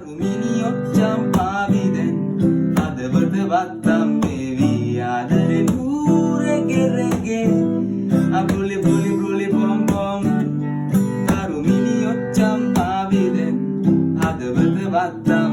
කරුමිනි ඔච්චම් පාවිදෙන් අදවද වත්තම් වේවි ආදරේ නූරෙගෙරෙගෙ අබුලි bully bully බොම් බොම් කරුමිනි ඔච්චම් පාවිදෙන් අදවද වත්තම්